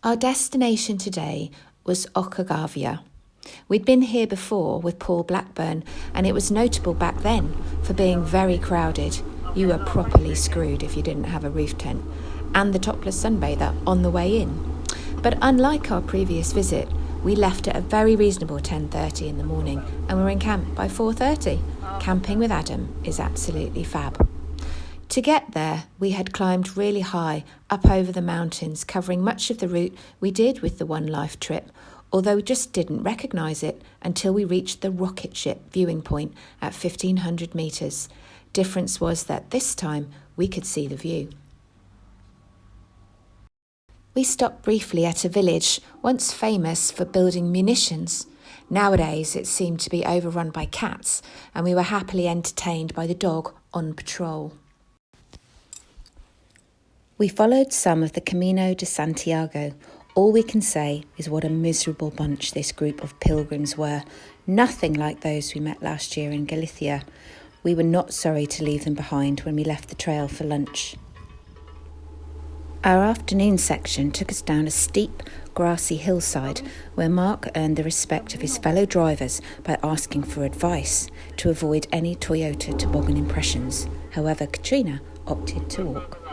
Our destination today was Ochagavia. We'd been here before with Paul Blackburn, and it was notable back then for being very crowded. You were properly screwed if you didn't have a roof tent, and the topless sunbather on the way in. But unlike our previous visit, we left at a very reasonable 10:30 in the morning and were in camp by 4:30. Camping with Adam is absolutely fab. To get there, we had climbed really high up over the mountains, covering much of the route we did with the One Life trip, although we just didn't recognise it until we reached the rocket ship viewing point at 1,500 metres. Difference was that this time we could see the view. We stopped briefly at a village once famous for building munitions. Nowadays it seemed to be overrun by cats, and we were happily entertained by the dog on patrol. We followed some of the Camino de Santiago. All we can say is what a miserable bunch this group of pilgrims were. Nothing like those we met last year in Galicia. We were not sorry to leave them behind when we left the trail for lunch. Our afternoon section took us down a steep, grassy hillside where Mark earned the respect of his fellow drivers by asking for advice to avoid any Toyota toboggan impressions. However, Katrina opted to walk.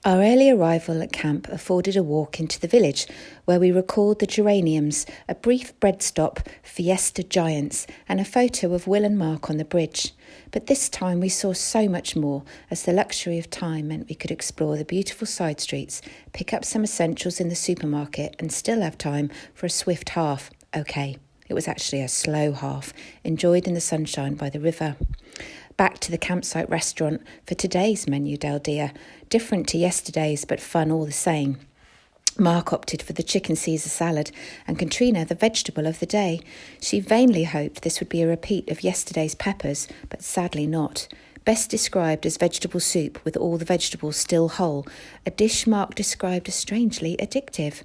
Our early arrival at camp afforded a walk into the village where we recalled the geraniums, a brief bread stop, Fiesta Giants, and a photo of Will and Mark on the bridge. But this time we saw so much more, as the luxury of time meant we could explore the beautiful side streets, pick up some essentials in the supermarket, and still have time for a swift half. Okay, it was actually a slow half, enjoyed in the sunshine by the river. Back to the campsite restaurant for today's menu del dia, different to yesterday's but fun all the same. Mark opted for the chicken Caesar salad and Katrina the vegetable of the day. She vainly hoped this would be a repeat of yesterday's peppers, but sadly not. Best described as vegetable soup with all the vegetables still whole, a dish Mark described as strangely addictive.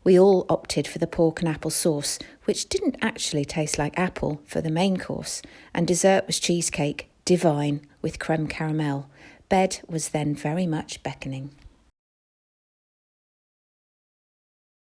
We all opted for the pork and apple sauce, which didn't actually taste like apple, for the main course, and dessert was cheesecake, divine, with creme caramel. Bed was then very much beckoning.